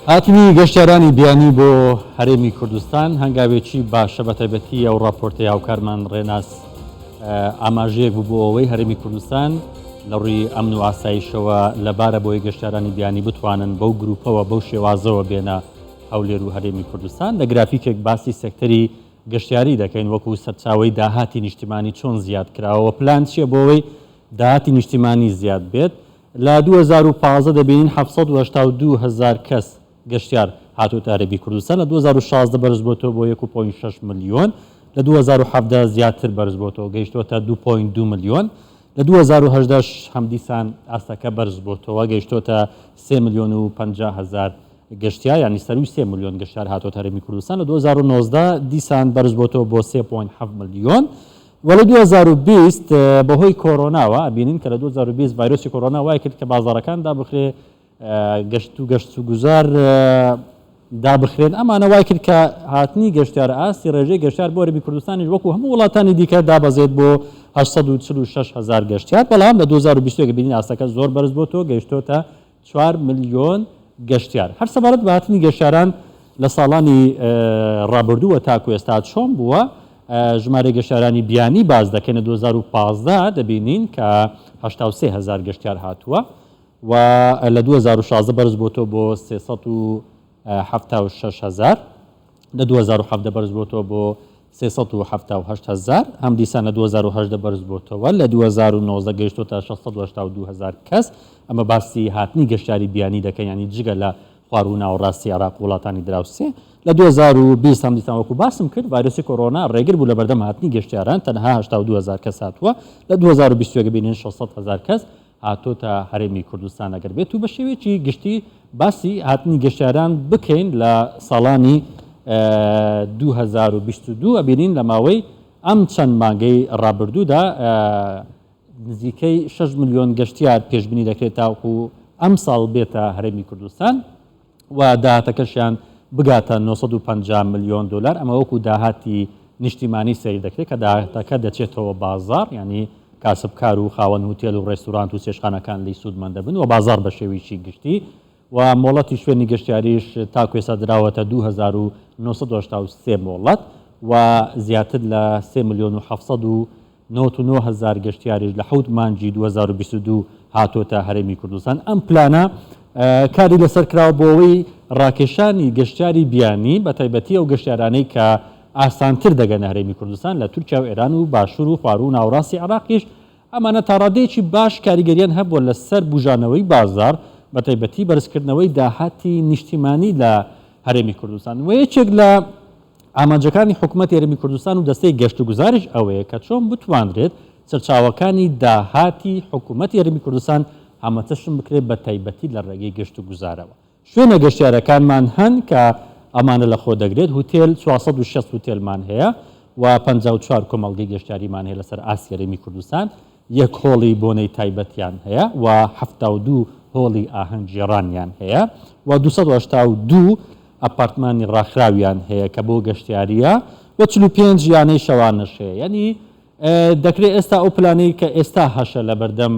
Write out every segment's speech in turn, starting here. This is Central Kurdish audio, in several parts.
هاتنی گەشتیارانی بیانی بۆ هەرێمی کوردستان هەنگاوێکی باشە بە تایبەتی ئەو ڕاپۆرتەی هاوکارمان ڕێناس ئاماژەیەک بوو بۆ ئەوەی هەرێمی کوردستان لە ڕووی ئەمن و ئاسایشەوە لەبارە بۆی گەشتیارانی بیانی بتوانن بەو گروپەوە بەو شێوازەوە بێنە هەولێر و هەرێمی کوردستان لە گرافیکێک باسی سێکتەری گەشتیاری دەکەین وەکو سەرچاوەی داهاتی نیشتیمانی چۆن زیاد کراوە پلان چییە بۆ ئەوەی داهاتی نیشتیمانی زیاد بێت لە 2015 دەبینین 782,000 کەس گەشتیار هاتوۆتە هەرێمی کوردستان لە 2016 بەرز بۆتەوە بۆ 1.6 ملیۆن لە 2017 زیاتر بەرز بۆتەوە گەیشتۆتە 2.2 ملیۆن لە 2018 هەمدیسان ئاستەکە بەرز بۆتەوە گەیشتۆتە 3,50,000 گەشتیار ینی سەروی 3 ملیۆن گەشتیار هاتوۆتە هەرێمی کوردستان لە 2019 دیسان بەرز بۆتەوە بۆ 3.7 ملیۆن و لە 2020 بەهۆی کۆرۆناوە بینین کە لە 2020 ڤایرۆسی کۆرۆنا وای کرد کە بازاڕەکان دابخرێ گەشت و گوزار دابخرێن ئەمانە وای کرد کە هاتنی گەشتیار ئاستی ڕێژەی گەشتیار بۆ هەرێمی کوردستانی وەکو هەموو وڵاتانی دیکە دابەزێت بۆ 846,000 گەشتیار بەڵام لە 2020 بینین ئاستەکە زۆر بەرز بۆتەوە گەیشتۆتە 4 ملیۆن گەشتیار هەر سەبارەت بە هاتنی گەشتیاران لە ساڵانی ڕابردووە تاکو ئێستا چۆن بووە ژمارە گەشتیارانی بیانی باز دەکەن لە 2015 دەبینین کە 83,000 گەشتیار هاتووە و لە 2016 بەرز بۆتەوە بۆ 376,000 لە 2017 بەرز بۆتەوە بۆ 378,000 هەم دیسان لە 2018 بەرز بۆتەوە لە 2019 گەیشتۆتە 682,000 کەس ئەمە باسی هاتنی گەشتیاری بیانی دەکەن ینی جگە لە خوار و ناوەڕاستی عێراق وڵاتانی دراوسێ لە 2020 هەم دیسان وەکو باسم کرد ڤایرۆسی کۆرۆنا ڕێگر بوو لە بەردەم هاتنی گەشتیاران تەنها 82,000 کەس هاتووە لە 2020 بینین 600,000 کەس هاتۆتە هەرێمی کوردستان ئەگەر بێت و بە شێوەیەکی گشتی باسی هاتنی گەشتیاران بکەین لە ساڵانی 2022 ئەبینین لە ماوەی ئەم چەند مانگەی ڕابردوودا نزیکەی 6 ملیۆن گەشتیار پێشبینی دەکرێت تاوەکو ئەم ساڵ بێتە هەرێمی کوردستان و داهاتەکەشیان بگاتە 950 ملیۆن دلار ئەمە وەکو داهاتی نیشتیمانی سەیر دەکرێت کە داهاتەکە دەچێتەوە بازار ینی کاسبکار و خاوەن هوتێل و ڕێستورانت و چێشخانەکان لی سوودمەند دەبن و بازار بە شێوەیەکی گشتی و مۆڵەتی شوێنی گەشتیاریش تاکو ئێستا دراوەتە 2,983 مۆڵەت و زیاتر لە 3,799,000 گەشتیاریش لە 7 مانگی 2022 هاتۆتە هەرێمی کوردستان ئەم پلانە کاری لەسەر کراوە بۆ ئەوەی ڕاکێشانی گەشتیاری بیانی بە تایبەتی ئەو گەشتیارانەی کە ئاسانتر دەگەنە هەرێمی کوردستان لە تورکیا و ئێران و باشوور و خوار و ناوەڕاستی عێراقیش ئەمانە تا ڕادەیەکی باش کاریگەریان هەبووە لەسەر بژانەوەی بازار بە تایبەتی بەرزکردنەوەی داهاتی نیشتیمانی لە هەرێمی کوردستان و یەکێک لە ئامانجەکانی حکوومەتی هەرێمی کوردستان و دەستەی گەشت و گوزاریش ئەوەیە کە چۆن بتوانرێت سەرچاوەکانی داهاتی حکوومەتی هەرێمی کوردستان هەمەتەشم بکرێت بە تایبەتی لە ڕێگەی گەشت و گوزارەوە شوێنە گەشتیارەکانمان هەن کە ئەمانە لە خۆ دەگرێت هوتێل 460 هوتێلمان هەیە و 54 کۆمەڵگەی گەشتیاریمان هەیە لەسەر ئاستی هەرێمی کوردستان یەک هۆڵی بۆنەی تایبەتیان هەیە و 72 هۆڵی ئاهەنگگێڕانیان هەیە و 282 ئەپارتمانی ڕاخراویان هەیە کە بۆ گەشتیاریە و 45 یانەی شەوانش هەیە ینی دەکرێت ئێستا ئەو پلانەی کە ئێستا هەشە لە بەردەم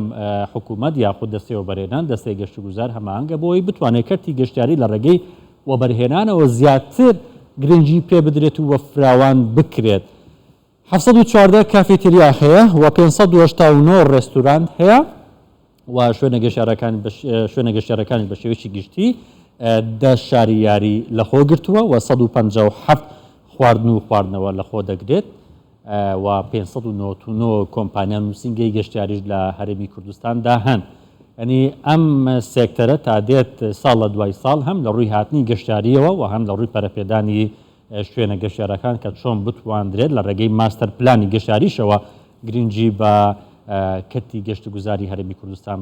حکوومەت یاخود دەستەوە بەرهێنان دەستەی گەشت و گوزار هەماهەنگە بۆی بتوانێت کەرتی گەشتیاری لە ڕێگەی وەبەرهێنانەوە زیاتر گرنگی پێ بدرێت و وەفراوان بکرێت 714 کافێتریا هەیە و 589 ڕێستوران هەیە و شوێنە گەشتیارەکانی بە شێوەیەکی گشتی 10 شاری یاری لەخۆ گرتووە و 157 خواردن و خواردنەوە لەخۆ دەگرێت و 599 کۆمپانیان نووسنگی گەشتیاریش لە هەرێمی کوردستاندا هەن ینی ئەم سێکتەرە تا دێت ساڵ لە دوای ساڵ هەم لە ڕووی هاتنی گەشتیاریەوە و هەم لە ڕووی پەرەپێدانی شوێنە گەشتیارەکان کە چۆن بتواندرێت لە ڕێگەی ماستەر پلانی گەشتیاریشەوە گرنگی بە کەرتی گەشت و گوزاری هەرێمی کوردستان